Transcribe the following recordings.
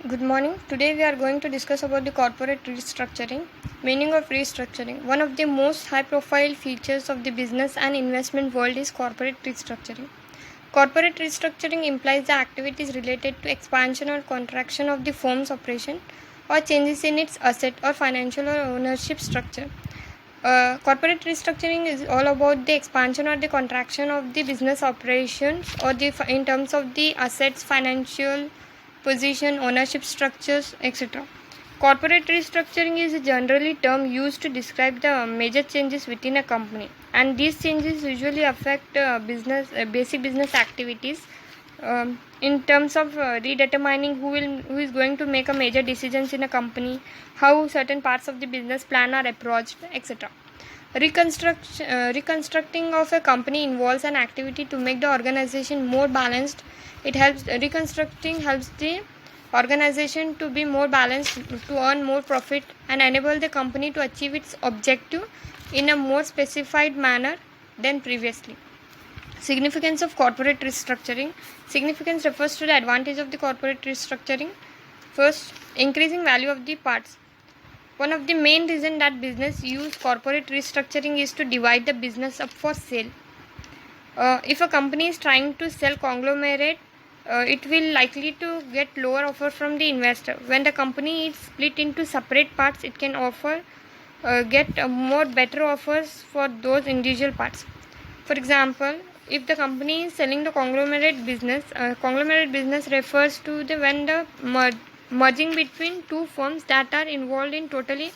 Good morning. Today we are going to discuss about the corporate restructuring. Meaning of restructuring. One of the most high profile features of the business and investment world is corporate restructuring. Corporate restructuring implies the activities related to expansion or contraction of the firm's operation or changes in its asset or financial or ownership structure. Corporate restructuring is all about the expansion or the contraction of the business operations or in terms of the assets, financial position, ownership structures, etc. Corporate restructuring is a generally term used to describe the major changes within a company, and these changes usually affect basic business activities in terms of redetermining who is going to make a major decisions in a company, how certain parts of the business plan are approached, etc. Reconstructing of a company involves an activity to make the organization more balanced. It helps reconstructing helps the organization to be more balanced, to earn more profit, and enable the company to achieve its objective in a more specified manner than previously. Significance of corporate restructuring. Significance refers to the advantage of the corporate restructuring. First, increasing value of the parts. One of the main reasons that business use corporate restructuring is to divide the business up for sale. If a company is trying to sell conglomerate, it will likely to get lower offer from the investor. When the company is split into separate parts, it can offer get more better offers for those individual parts. For example, if the company is selling the conglomerate business refers to the when the merging between two firms that are involved in totally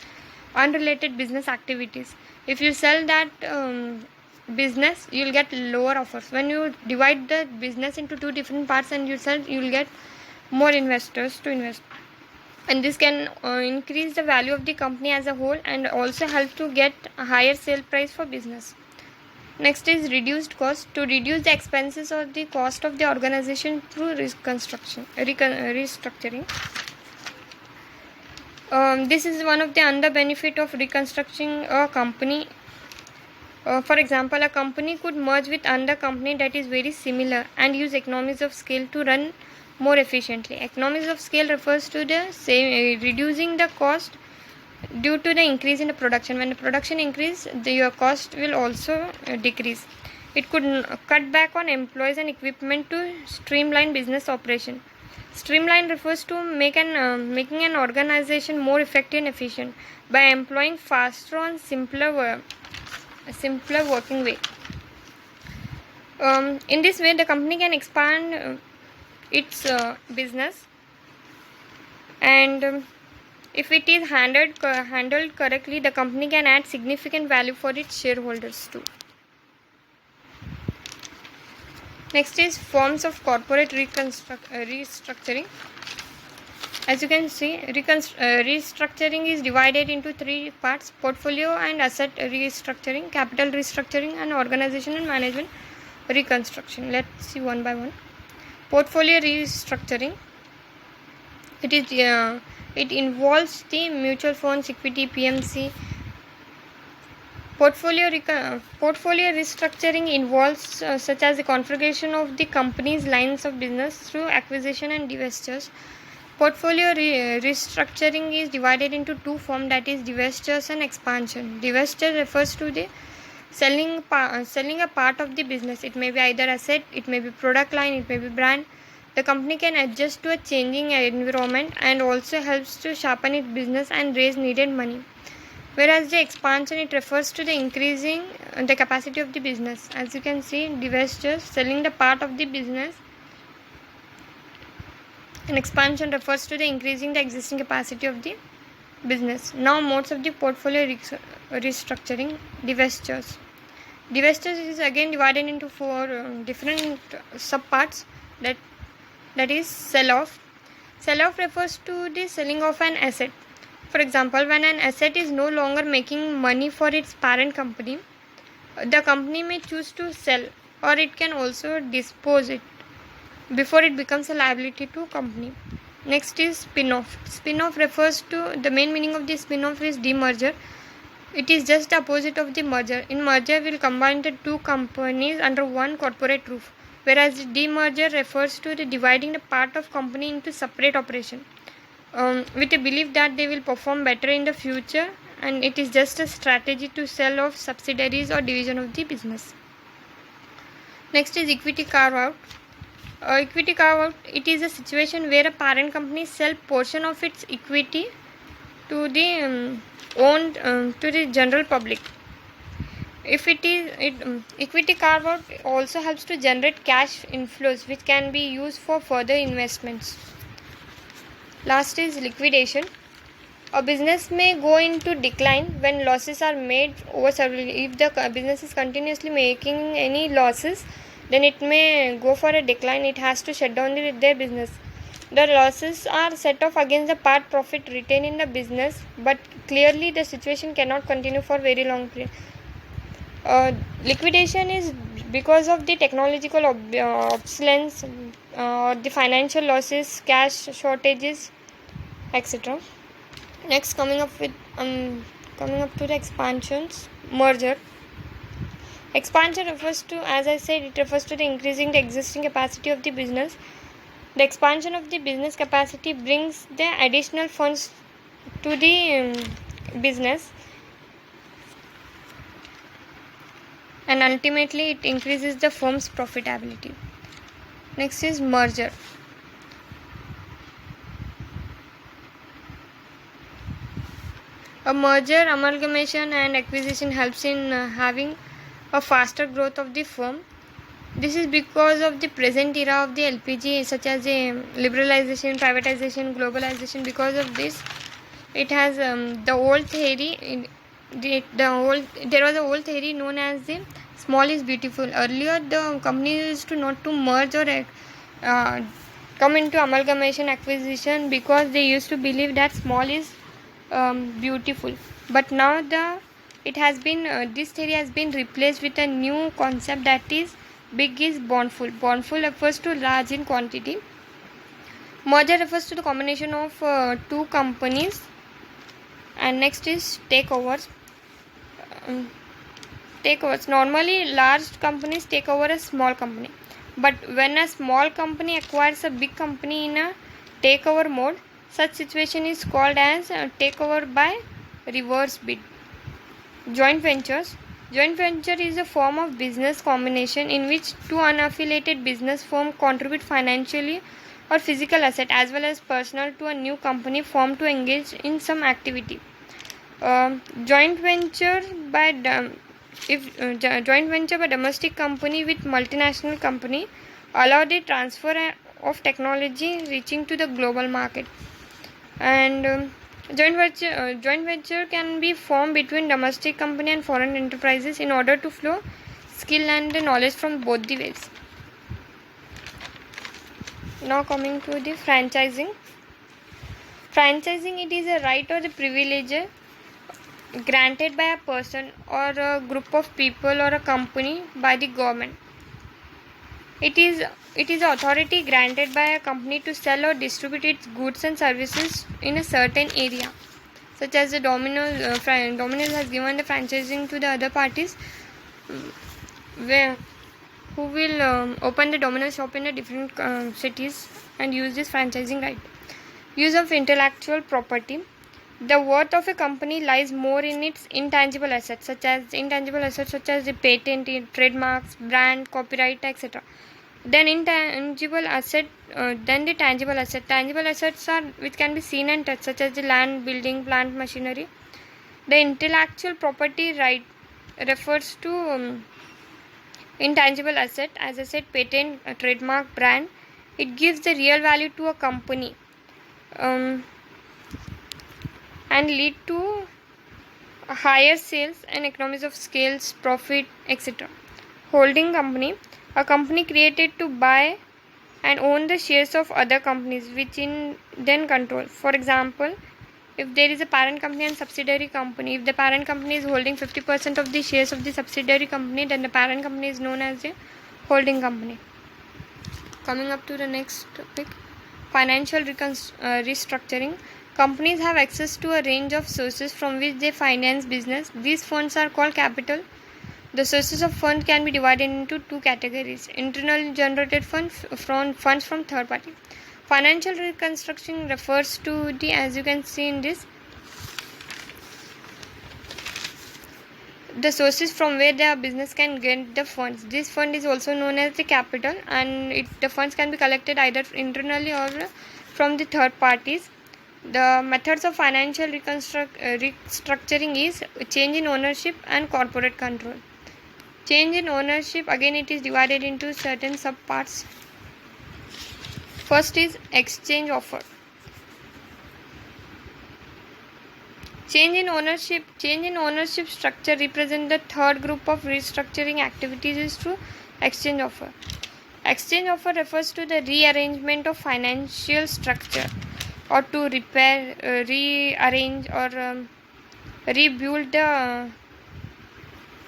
unrelated business activities. If you sell that business, you'll get lower offers. When you divide the business into two different parts and you sell, you'll get more investors to invest, and this can increase the value of the company as a whole and also help to get a higher sale price for business. Next is reduced cost. To reduce the expenses or the cost of the organization through restructuring. This is one of the under benefit of reconstructing a company. For example, a company could merge with another company that is very similar and use economies of scale to run more efficiently. Economies of scale refers to the same reducing the cost due to the increase in the production. When the production increase, your cost will also decrease. It could cut back on employees and equipment to streamline business operation. Streamline refers to making an organization more effective and efficient by employing faster and simpler working way. In this way, the company can expand its business, and if it is handled correctly, the company can add significant value for its shareholders too. Next is forms of corporate restructuring. As you can see, restructuring is divided into three parts: portfolio and asset restructuring, capital restructuring, and organization and management reconstruction. Let's see one by one. Portfolio restructuring. It involves the mutual funds, equity, PMC. Portfolio restructuring involves such as the configuration of the company's lines of business through acquisition and divestitures. Portfolio restructuring is divided into two forms, that is divestitures and expansion. Divestiture refers to the selling a part of the business. It may be either asset, it may be product line, it may be brand. The company can adjust to a changing environment and also helps to sharpen its business and raise needed money. Whereas the expansion, it refers to the increasing the capacity of the business. As you can see, divestitures, selling the part of the business, and expansion refers to the increasing the existing capacity of the business. Now, modes of the portfolio restructuring. Divestitures. Divestitures is again divided into four different subparts. That is sell-off. Sell-off refers to the selling of an asset. For example, when an asset is no longer making money for its parent company, the company may choose to sell, or it can also dispose it before it becomes a liability to company. Next is spin-off. Spin-off refers to the main meaning of the spin-off is demerger. It is just the opposite of the merger. In merger, we will combine the two companies under one corporate roof, whereas demerger refers to the dividing the part of company into separate operation. with a belief that they will perform better in the future, and it is just a strategy to sell off subsidiaries or division of the business. Next is equity carve out. Equity carve out, it is a situation where a parent company sell portion of its equity to the owned to the general public. If equity carve out also helps to generate cash inflows which can be used for further investments. Last is liquidation. A business may go into decline when losses are made over several. If the business is continuously making any losses, then it may go for a decline. It has to shut down their business. The losses are set off against the part profit retained in the business, but clearly the situation cannot continue for very long period. Liquidation is because of the technological obsolescence, the financial losses, cash shortages, etc. Next, coming up to the expansions, merger. Expansion refers to, as I said, it refers to the increasing the existing capacity of the business. The expansion of the business capacity brings the additional funds to the business, and ultimately it increases the firm's profitability. Next is merger. A merger, amalgamation and acquisition helps in having a faster growth of the firm. This is because of the present era of the LPG, such as liberalization, privatization, globalization. Because of this, it has the old theory. There was a old theory known as the small is beautiful. Earlier, the company used to not to merge or come into amalgamation acquisition because they used to believe that small is beautiful. But now this theory has been replaced with a new concept, that is big is bountiful. Bountiful refers to large in quantity. Merger refers to the combination of two companies. And next is takeovers. Takeovers, normally large companies take over a small company, but when a small company acquires a big company in a takeover mode, such situation is called as takeover by reverse bid. Joint ventures. Joint venture is a form of business combination in which two unaffiliated business firms contribute financially or physical asset as well as personnel to a new company formed to engage in some activity. Joint venture by domestic company with multinational company allow the transfer of technology reaching to the global market. And joint venture can be formed between domestic company and foreign enterprises in order to flow skill and knowledge from both the ways. Now coming to the franchising. Franchising, it is a right or the privilege granted by a person or a group of people or a company by the government. It is authority granted by a company to sell or distribute its goods and services in a certain area, such as the Domino's has given the franchising to the other parties, who will open the Domino's shop in a different cities and use this franchising right. Use of intellectual property. The worth of a company lies more in its intangible assets, such as the patent, trademarks, brand, copyright, etc. Then the tangible asset. Tangible assets are which can be seen and touched, such as the land, building, plant, machinery. The intellectual property right refers to intangible asset, as I said, patent, trademark, brand. It gives the real value to a company. And lead to higher sales and economies of scales, profit, etc. Holding company, a company created to buy and own the shares of other companies which in then control. For example, if there is a parent company and subsidiary company, if the parent company is holding 50% of the shares of the subsidiary company, then the parent company is known as a holding company. Coming up to the next topic, financial restructuring. Companies have access to a range of sources from which they finance business. These funds are called capital. The sources of funds can be divided into two categories: internal generated funds from third party. Financial reconstruction refers to the, as you can see in this, the sources from where the business can get the funds. This fund is also known as the capital, and the funds can be collected either internally or from the third parties. The methods of financial restructuring is change in ownership and corporate control. Change in ownership, again it is divided into certain subparts. First is exchange offer. Change in ownership structure represent the third group of restructuring activities is through exchange offer. Exchange offer refers to the rearrangement of financial structure, or to repair, rearrange, or rebuild the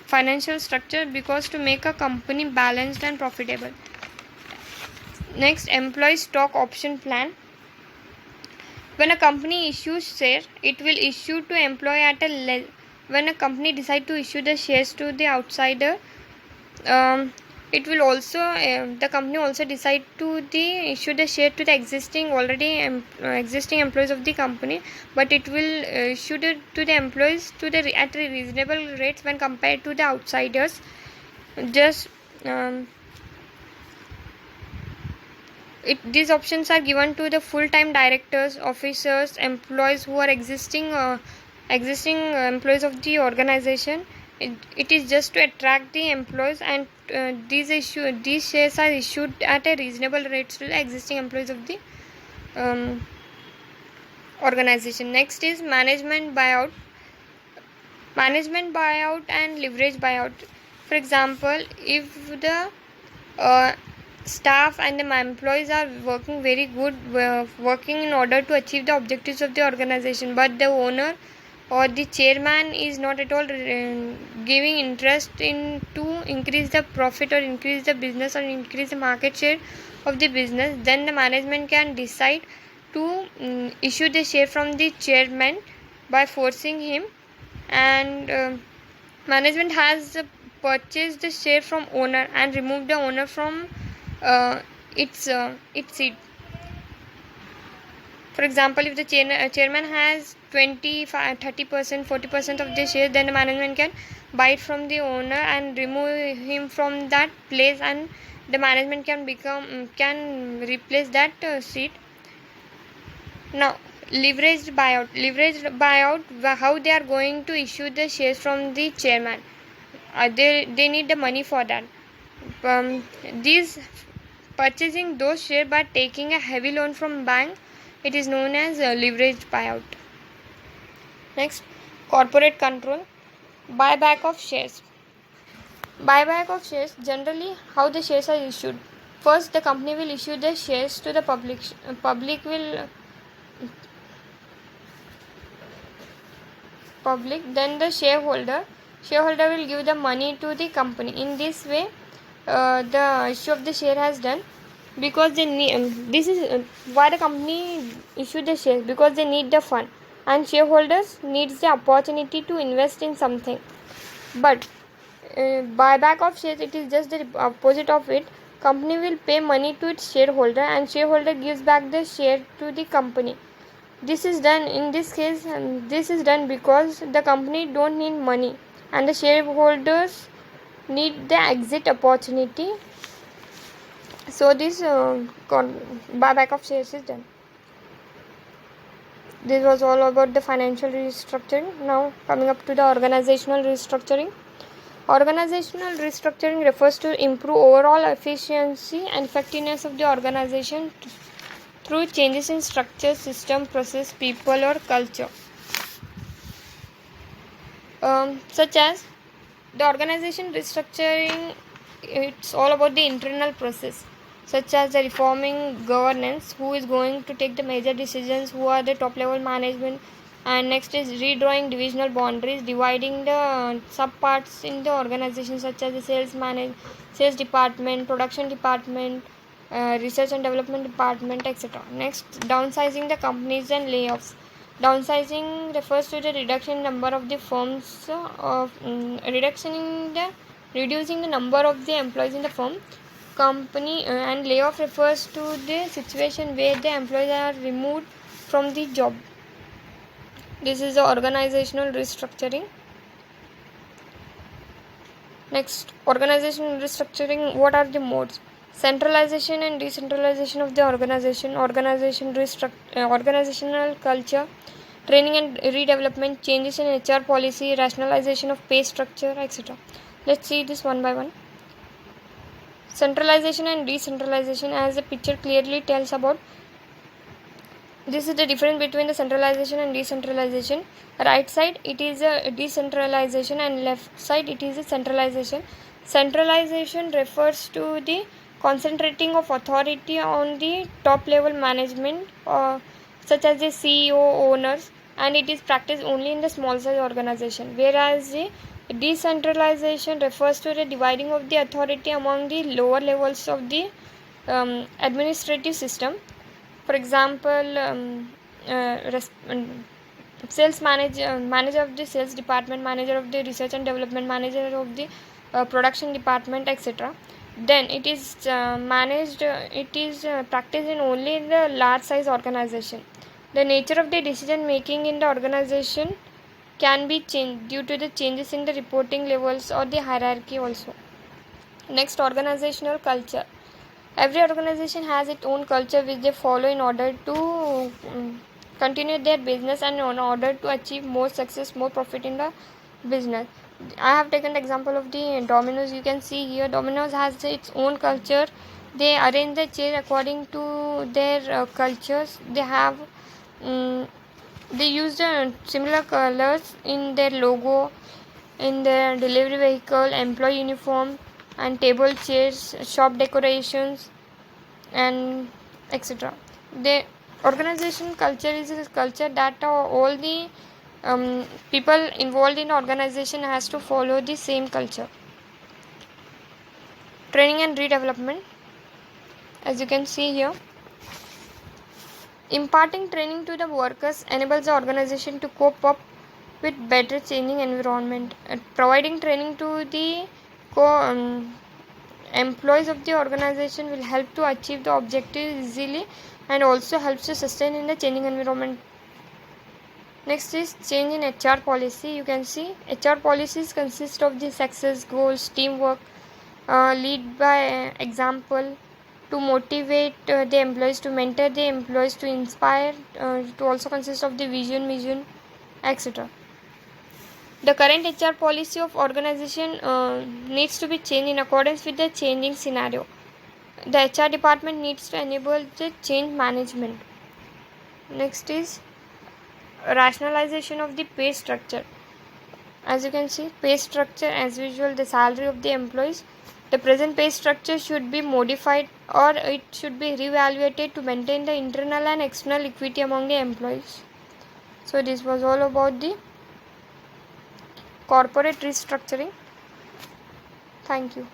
financial structure because to make a company balanced and profitable. Next, employee stock option plan. When a company issues share, it will issue to employee at a when a company decide to issue the shares to the outsider, it will also the company also decide to issue the share to the existing employees of the company, but it will issue to the employees at reasonable rates when compared to the outsiders. Just these options are given to the full-time directors, officers, employees who are existing employees of the organization. It is just to attract the employees, and these shares are issued at a reasonable rates to the existing employees of the organization. Next is management buyout. Management buyout and leverage buyout. For example, if the staff and the employees are working very good, working in order to achieve the objectives of the organization, but the owner or the chairman is not at all giving interest in to increase the profit or increase the business or increase the market share of the business, then the management can decide to issue the share from the chairman by forcing him, and management has purchased the share from owner and removed the owner from its seat. For example, if the chairman has 25, 30%, 40% of the share, then the management can buy it from the owner and remove him from that place, and the management can replace that seat. Now, leveraged buyout, how they are going to issue the shares from the chairman. They need the money for that. These purchasing those shares by taking a heavy loan from bank, it is known as leveraged buyout. Next, corporate control. Buyback of shares. Buyback of shares, generally how the shares are issued. First, the company will issue the shares to the public. Then the shareholder will give the money to the company. In this way, the issue of the share has done, because they need, this is why the company issued the shares, because they need the fund, and shareholders needs the opportunity to invest in something. But buyback of shares, it is just the opposite of it. Company will pay money to its shareholder, and shareholder gives back the share to the company. This is done in this case, and this is done because the company don't need money and the shareholders need the exit opportunity. So this buyback of shares is done. This was all about the financial restructuring. Now coming up to the organizational restructuring. Organizational restructuring refers to improve overall efficiency and effectiveness of the organization through changes in structure, system, process, people, or culture. Such as the organization restructuring, it's all about the internal process, such as the reforming governance, who is going to take the major decisions, who are the top level management, and next is redrawing divisional boundaries, dividing the subparts in the organization, such as the sales department, production department, research and development department, etc. Next, downsizing the companies and layoffs. Downsizing refers to the reduction in number of the firms, reducing the number of the employees in the firm. company and layoff refers to the situation where the employees are removed from the job. This is the organizational restructuring. Next, organizational restructuring. What are the modes? Centralization and decentralization of the organization, organizational culture, training and redevelopment, changes in HR policy, rationalization of pay structure, etc. Let's see this one by one. Centralization and decentralization, as the picture clearly tells about. This is the difference between the centralization and decentralization. Right side it is a decentralization and left side it is a centralization. Centralization refers to the concentrating of authority on the top level management such as the CEO, owners, and it is practiced only in the small size organization, whereas the decentralization refers to the dividing of the authority among the lower levels of the administrative system. For example, sales manager of the sales department, manager of the research and development, manager of the production department, etc. Then it is practiced in only in the large size organization. The nature of the decision making in the organization can be changed due to the changes in the reporting levels or the hierarchy also. Next, organizational culture. Every organization has its own culture which they follow in order to continue their business and in order to achieve more success, more profit in the business. I have taken the example of the Domino's. You can see here Domino's has its own culture. They arrange the chair according to their cultures. They use the similar colors in their logo, in their delivery vehicle, employee uniform, and table chairs, shop decorations, and etc. The organization culture is a culture that all the people involved in the organization has to follow the same culture. Training and redevelopment, as you can see here. Imparting training to the workers enables the organization to cope up with better changing environment. Providing training to the employees of the organization will help to achieve the objective easily and also helps to sustain in the changing environment. Next is change in HR policy. You can see HR policies consist of the success goals, teamwork, lead by example, to motivate the employees, to mentor the employees, to inspire, to also consist of the vision, etc. The current HR policy of organization needs to be changed in accordance with the changing scenario. The HR department needs to enable the change management. Next is rationalization of the pay structure. As you can see, pay structure as usual, the salary of the employees. The present pay structure should be modified or it should be reevaluated to maintain the internal and external equity among the employees. So this was all about the corporate restructuring. Thank you.